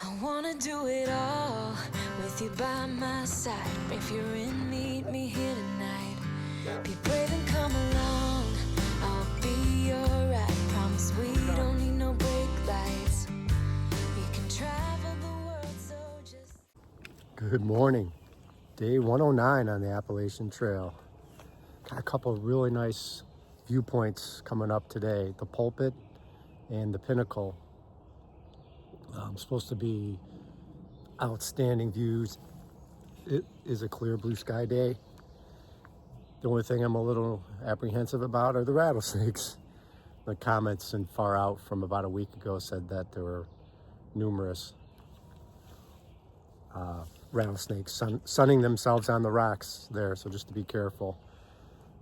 I wanna do it all with you by my side. If you're in, meet me here tonight. Be brave and come along, I'll be your ride. Promise we don't need no brake lights. We can travel the world, so just... Good morning. Day 109 on the Appalachian Trail. Got a couple of really nice viewpoints coming up today. The Pulpit and the Pinnacle. Supposed to be outstanding views. It is a clear blue sky day. The only thing I'm a little apprehensive about are the rattlesnakes. The comments in Far Out from about a week ago said that there were numerous rattlesnakes sunning themselves on the rocks there, so just to be careful.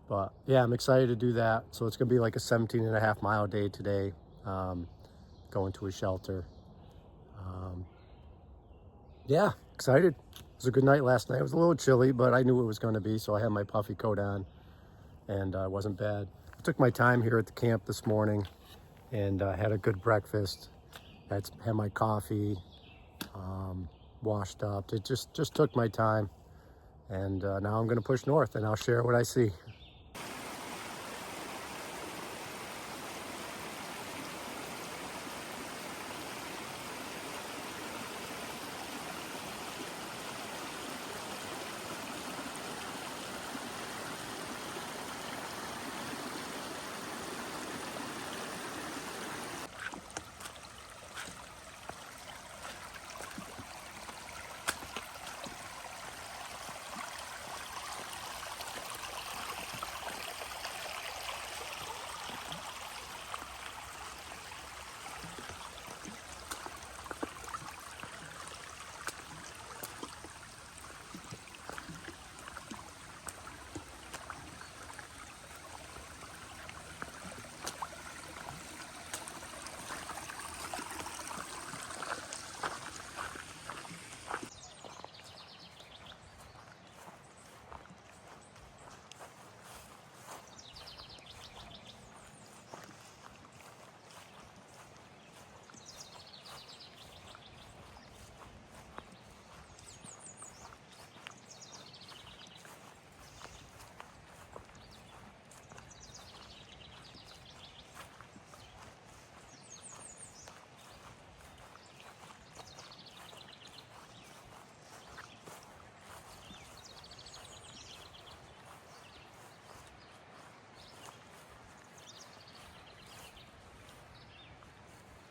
But yeah, I'm excited to do that. So it's gonna be like a 17.5-mile day today, going to a shelter. Yeah, excited. It was a good night last night. It was a little chilly, but I knew it was gonna be, so I had my puffy coat on, and it wasn't bad. I took my time here at the camp this morning and had a good breakfast. Had my coffee, washed up. It just took my time, and now I'm gonna push north and I'll share what I see.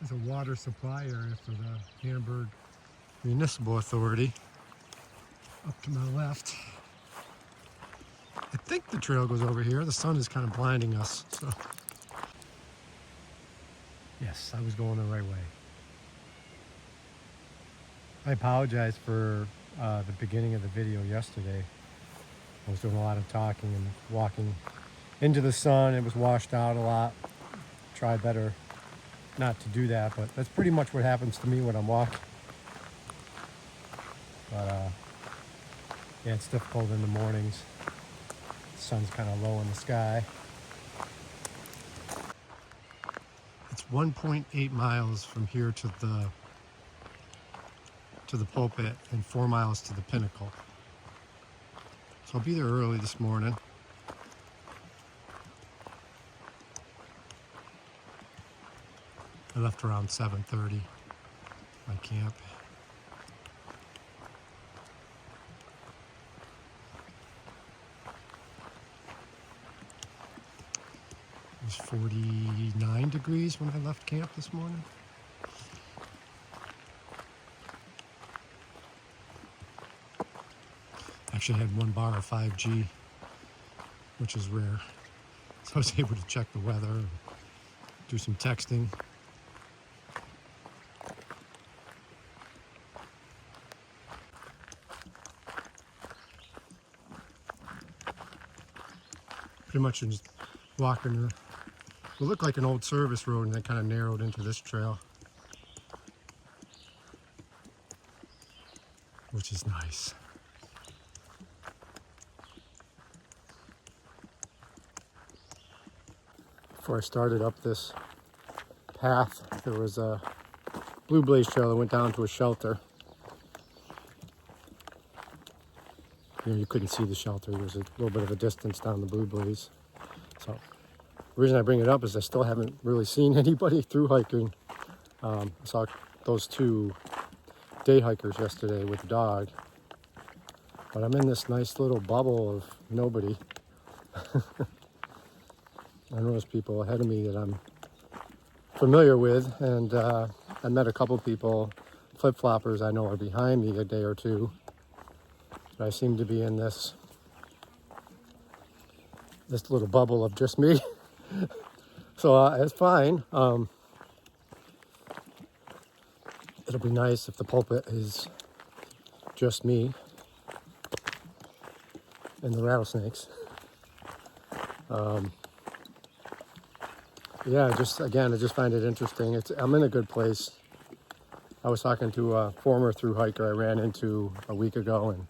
There's a water supply area for the Hamburg Municipal Authority up to my left. I think the trail goes over here. The sun is kind of blinding us, so. Yes, I was going the right way. I apologize for the beginning of the video yesterday. I was doing a lot of talking and walking into the sun. It was washed out a lot. Try better not to do that, but that's pretty much what happens to me when I'm walking. But yeah, it's difficult in the mornings. The sun's kind of low in the sky. It's 1.8 miles from here to the Pulpit and 4 miles to the Pinnacle. So I'll be there early this morning. I left around 7:30 my camp. It was 49 degrees when I left camp this morning. Actually had 1 bar of 5G, which is rare. So I was able to check the weather and do some texting. Pretty much just walking what looked like an old service road, and then kind of narrowed into this trail, which is nice. Before I started up this path, there was a Blue Blaze Trail that went down to a shelter. You know, you couldn't see the shelter. There's a little bit of a distance down the Blue Blaze. So the reason I bring it up is I still haven't really seen anybody through hiking. I saw those two day hikers yesterday with the dog. But I'm in this nice little bubble of nobody. I know there's people ahead of me that I'm familiar with, and I met a couple people, flip-floppers I know are behind me a day or two. But I seem to be in this little bubble of just me. So it's fine. It'll be nice if the pulpit is just me and the rattlesnakes. Yeah, I just find it interesting. I'm in a good place. I was talking to a former thru hiker I ran into a week ago, and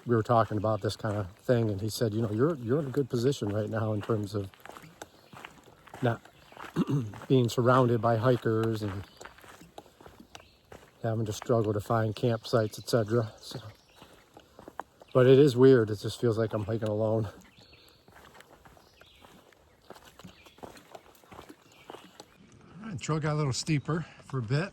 we were talking about this kind of thing, and he said, you know, you're in a good position right now in terms of not being surrounded by hikers and having to struggle to find campsites, etc. So, but it is weird. It just feels like I'm hiking alone. All right, trail got a little steeper for a bit.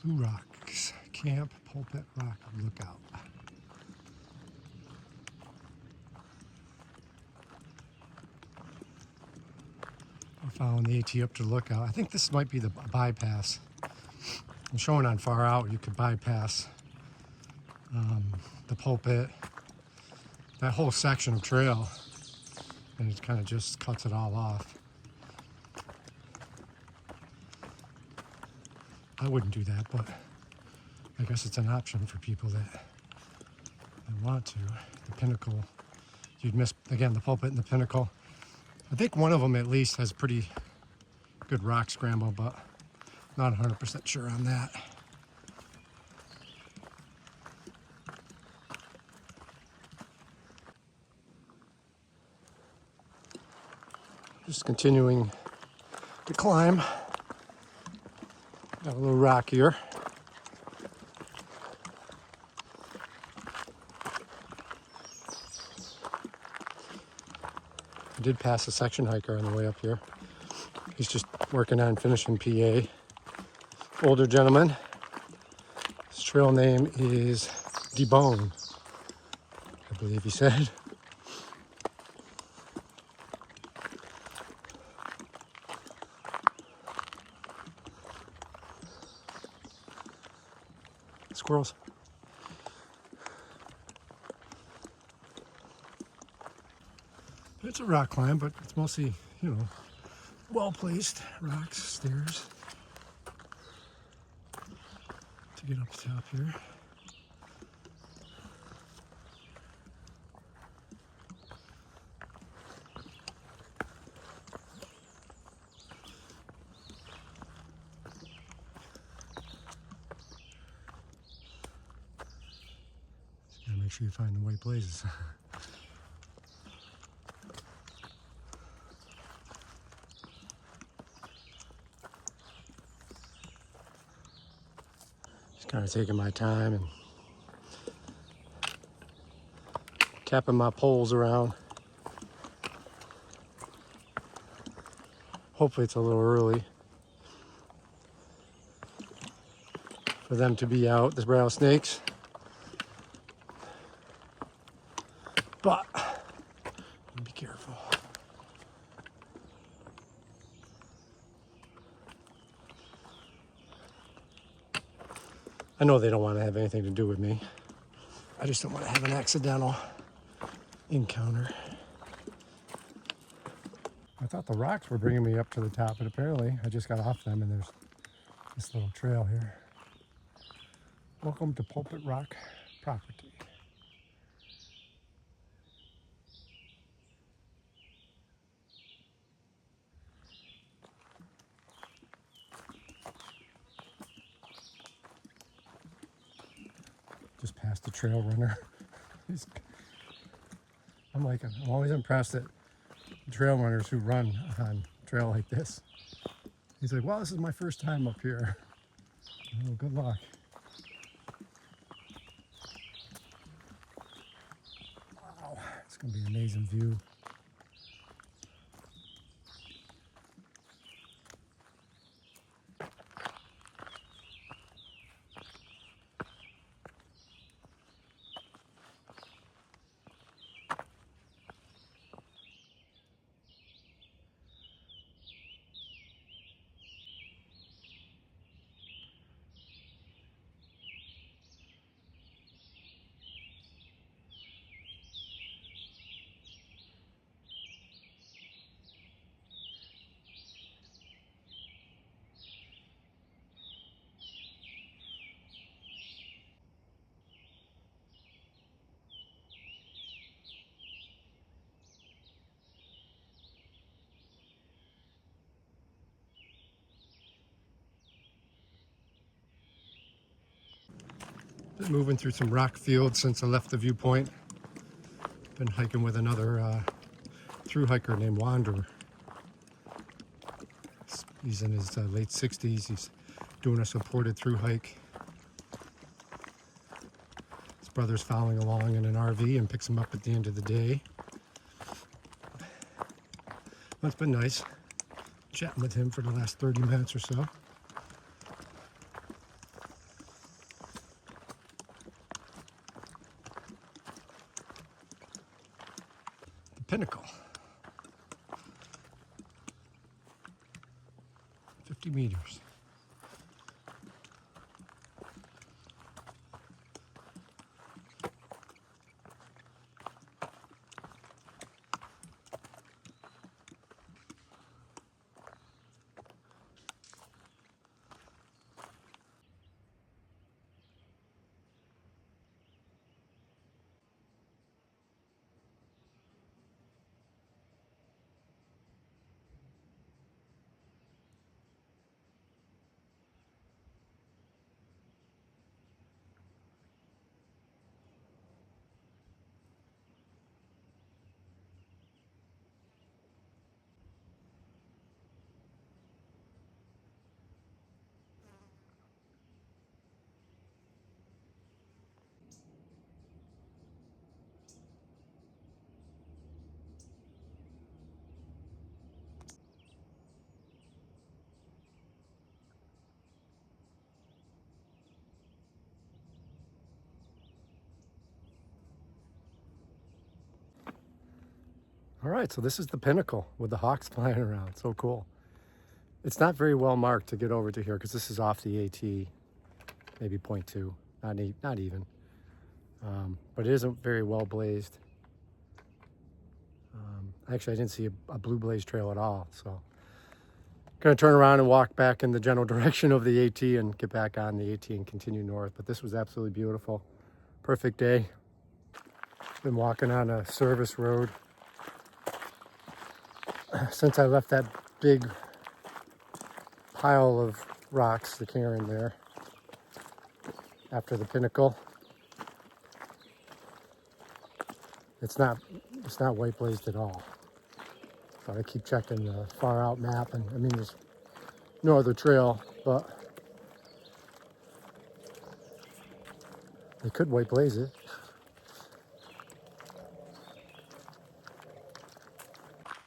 Blue Rocks Camp, Pulpit Rock Lookout. I'm following the AT up to the lookout. I think this might be the bypass. I'm showing on far out you could bypass the Pulpit, that whole section of trail, and it kind of just cuts it all off. I wouldn't do that, but I guess it's an option for people that want to. The Pinnacle, you'd miss, again, the Pulpit and the Pinnacle. I think one of them at least has pretty good rock scramble, but not 100% sure on that. Just continuing to climb. Got a little rock here. I did pass a section hiker on the way up here. He's just working on finishing PA. Older gentleman. His trail name is Debone, I believe he said. Squirrels. It's a rock climb, but it's mostly, you know, well-placed rocks, stairs to get up the top here. Just gotta make sure you find the white blazes. Kind of taking my time and tapping my poles around. Hopefully it's a little early for them to be out, the rattlesnakes. But be careful. I know they don't want to have anything to do with me. I just don't want to have an accidental encounter. I thought the rocks were bringing me up to the top, but apparently I just got off them and there's this little trail here. Welcome to Pulpit Rock property. Just past the trail runner. I'm always impressed that trail runners who run on trail like this. He's like, well, this is my first time up here. Oh, good luck. Wow, it's gonna be an amazing view. Been moving through some rock fields since I left the viewpoint. Been hiking with another through hiker named Wanderer. He's in his late 60s. He's doing a supported through hike. His brother's following along in an RV and picks him up at the end of the day. Well, it's been nice chatting with him for the last 30 minutes or so. The Pinnacle. 50 meters. All right, so this is the Pinnacle with the hawks flying around. So cool. It's not very well marked to get over to here because this is off the AT, maybe 0.2, not even. But it isn't very well blazed. Actually, I didn't see a blue blaze trail at all. So gonna turn around and walk back in the general direction of the AT and get back on the AT and continue north. But this was absolutely beautiful. Perfect day. Been walking on a service road since I left that big pile of rocks, the cairn there, after the Pinnacle. It's not white blazed at all. So I keep checking the far out map, and I mean there's no other trail, but they could white blaze it.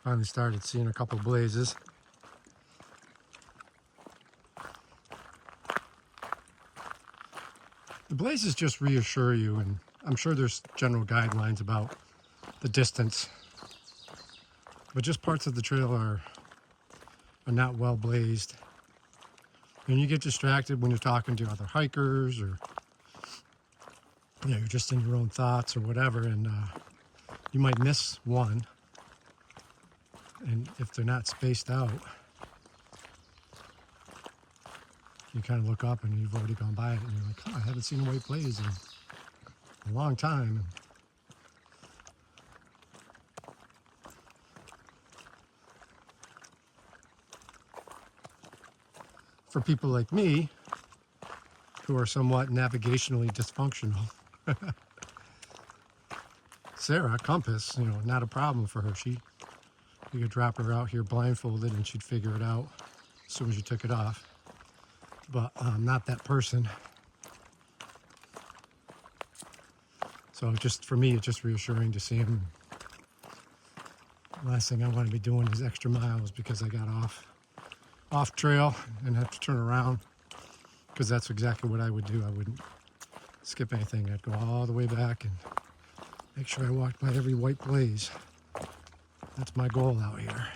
Finally started seeing a couple blazes. The blazes just reassure you, and I'm sure there's general guidelines about the distance, but just parts of the trail are not well blazed. And you get distracted when you're talking to other hikers, or you're just in your own thoughts or whatever, and you might miss one. And if they're not spaced out, you kind of look up and you've already gone by it, and you're like, oh, I haven't seen a white blaze in a long time. For people like me, who are somewhat navigationally dysfunctional, Sarah, compass, not a problem for her. She You could drop her out here blindfolded and she'd figure it out as soon as you took it off. But I'm not that person. So just for me, it's just reassuring to see him. The last thing I want to be doing is extra miles because I got off trail and have to turn around, because that's exactly what I would do. I wouldn't skip anything. I'd go all the way back and make sure I walked by every white blaze. That's my goal out here.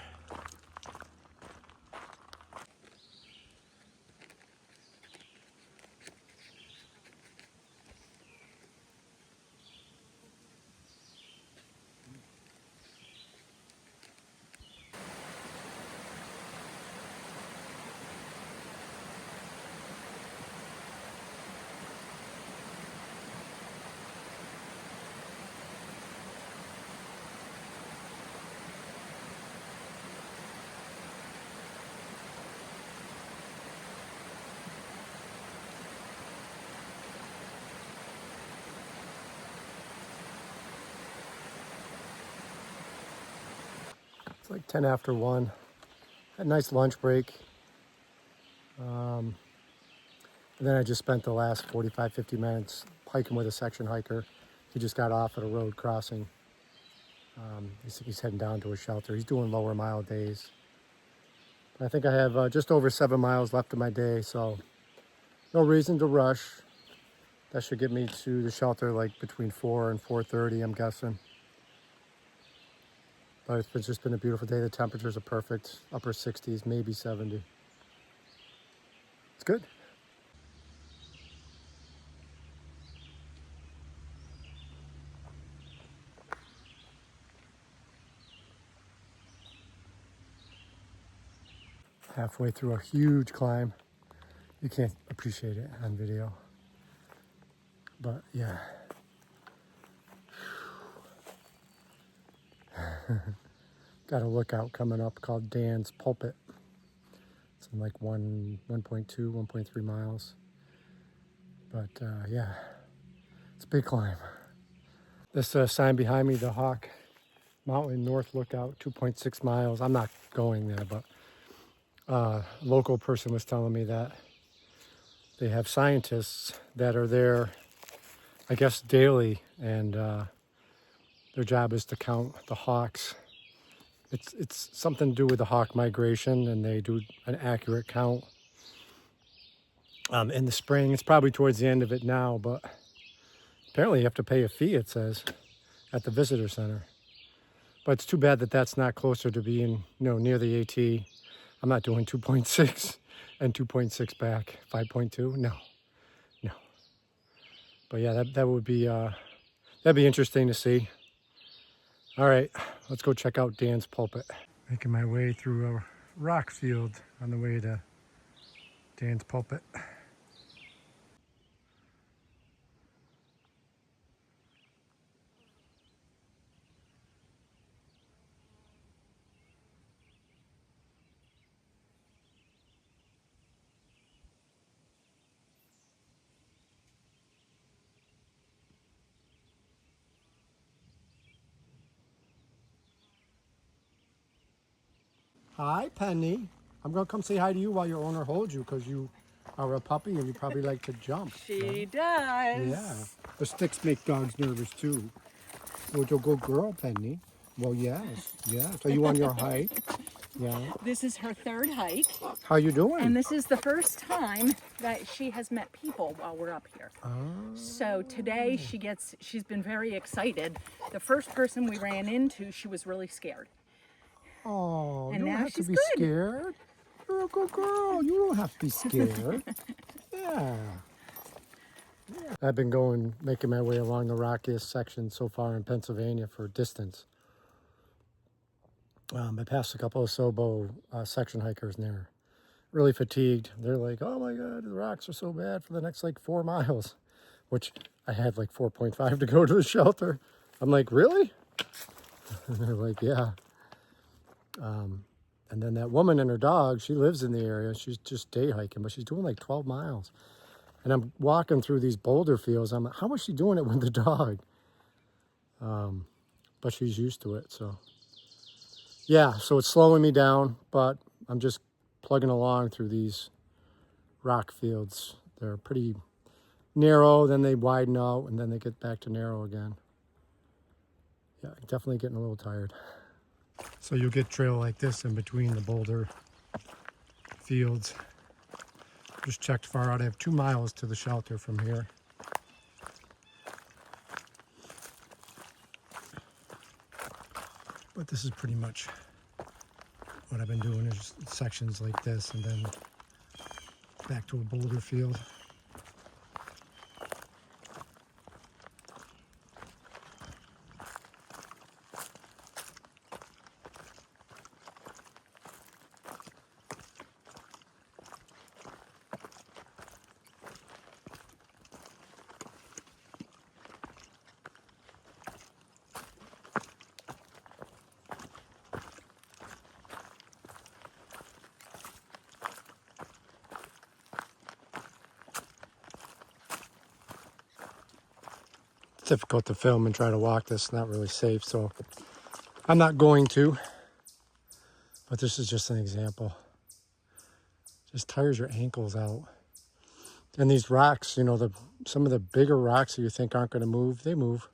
It's like 10 after 1. Had a nice lunch break. And then I just spent the last 45, 50 minutes hiking with a section hiker. He just got off at a road crossing. He's heading down to a shelter. He's doing lower mile days. I think I have just over 7 miles left of my day, so no reason to rush. That should get me to the shelter like between 4 and 4:30, I'm guessing. But it's just been a beautiful day. The temperatures are perfect, upper 60s, maybe 70. It's good. Halfway through a huge climb. You can't appreciate it on video. But yeah. Got a lookout coming up called Dan's Pulpit. It's in like 1.2, 1.3 miles. But yeah, it's a big climb. This sign behind me, the Hawk Mountain North Lookout, 2.6 miles. I'm not going there, but a local person was telling me that they have scientists that are there, I guess, daily, and their job is to count the hawks. It's something to do with the hawk migration, and they do an accurate count in the spring. It's probably towards the end of it now, but apparently you have to pay a fee, it says, at the visitor center. But it's too bad that that's not closer to being, near the AT. I'm not doing 2.6 and 2.6 back. 5.2? No. But yeah, that would be that'd be interesting to see. All right, let's go check out Dan's Pulpit. Making my way through a rock field on the way to Dan's Pulpit. Hi, Penny. I'm going to come say hi to you while your owner holds you, because you are a puppy and you probably like to jump. She does. Yeah. The sticks make dogs nervous, too. Well, you're a good girl, Penny. Well, yes. So you on your hike? Yeah. This is her third hike. How you doing? And this is the first time that she has met people while we're up here. Oh. So today she's been very excited. The first person we ran into, she was really scared. Oh, And you don't now have to she's be good. scared. You're a good girl. You don't have to be scared. Yeah. I've been making my way along the rockiest section so far in Pennsylvania for distance. I passed a couple of Sobo section hikers and they're really fatigued. They're like, oh my God, the rocks are so bad for the next like 4 miles, which I had like 4.5 to go to the shelter. I'm like, really? And they're like, yeah. And then that woman and her dog, she lives in the area. She's just day hiking, but she's doing like 12 miles. And I'm walking through these boulder fields. I'm like, how is she doing it with the dog? But she's used to it, so. yeah, so it's slowing me down, but I'm just plugging along through these rock fields. They're pretty narrow, then they widen out, and then they get back to narrow again. Yeah, definitely getting a little tired. So you'll get trail like this in between the boulder fields. Just checked far out. I have 2 miles to the shelter from here. But this is pretty much what I've been doing, is sections like this and then back to a boulder field. It's difficult to film and try to walk this. It's not really safe, so I'm not going to. But this is just an example. Just tires your ankles out. And these rocks, you know, some of the bigger rocks that you think aren't going to move, they move.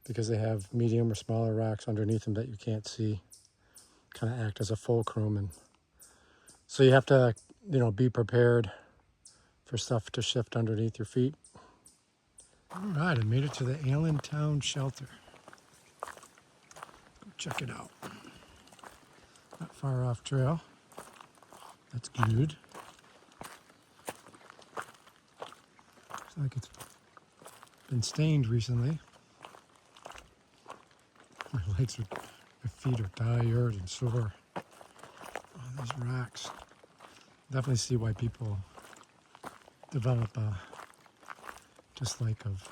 Because they have medium or smaller rocks underneath them that you can't see. Kind of act as a fulcrum. And so you have to, you know, be prepared for stuff to shift underneath your feet. All right, I made it to the Allentown shelter. Go check it out. Not far off trail. That's good. Looks like it's been stained recently. My legs are, my feet are tired and sore. Oh, these rocks. Definitely see why people develop a dislike of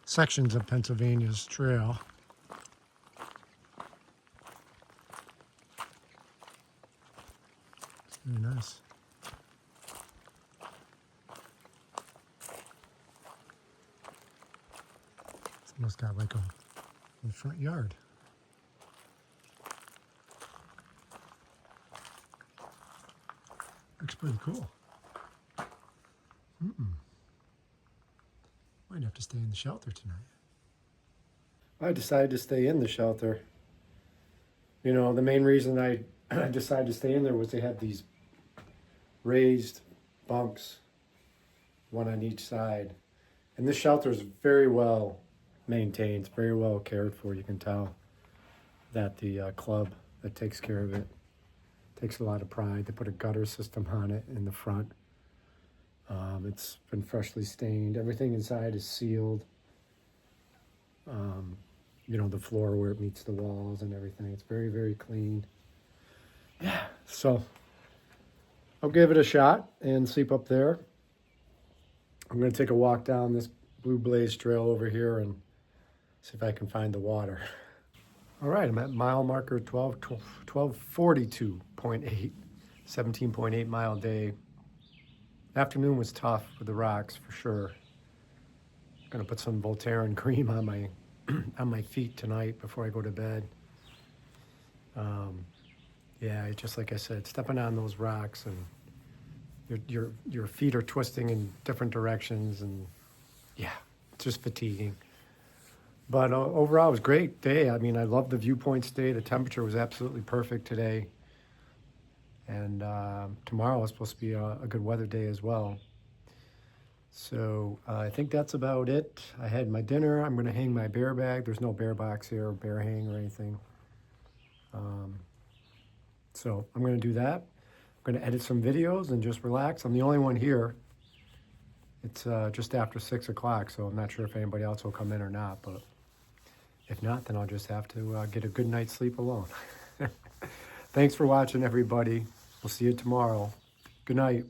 sections of Pennsylvania's trail. It's very nice. It's almost got like a front yard. Looks pretty cool. Might have to stay in the shelter tonight. I decided to stay in the shelter. You know, the main reason I decided to stay in there was they had these raised bunks, one on each side. And this shelter is very well maintained, it's very well cared for. You can tell that the club that takes care of it takes a lot of pride. They put a gutter system on it in the front. It's been freshly stained. Everything inside is sealed. You know, the floor where it meets the walls and everything. It's very, very clean. Yeah, so I'll give it a shot and sleep up there. I'm going to take a walk down this Blue Blaze Trail over here and see if I can find the water. All right, I'm at mile marker 1242.8, 17.8 mile day. Afternoon was tough with the rocks for sure. Gonna put some Voltaren cream on my on my feet tonight before I go to bed. Yeah, just like I said, stepping on those rocks and your feet are twisting in different directions, and yeah, it's just fatiguing. But overall, it was a great day. I mean, I love the viewpoints today. The temperature was absolutely perfect today. And tomorrow is supposed to be a good weather day as well. So I think that's about it. I had my dinner. I'm going to hang my bear bag. There's no bear box here or bear hang or anything. So I'm going to do that. I'm going to edit some videos and just relax. I'm the only one here. It's just after 6 o'clock, so I'm not sure if anybody else will come in or not. But if not, then I'll just have to get a good night's sleep alone. Thanks for watching, everybody. We'll see you tomorrow. Good night.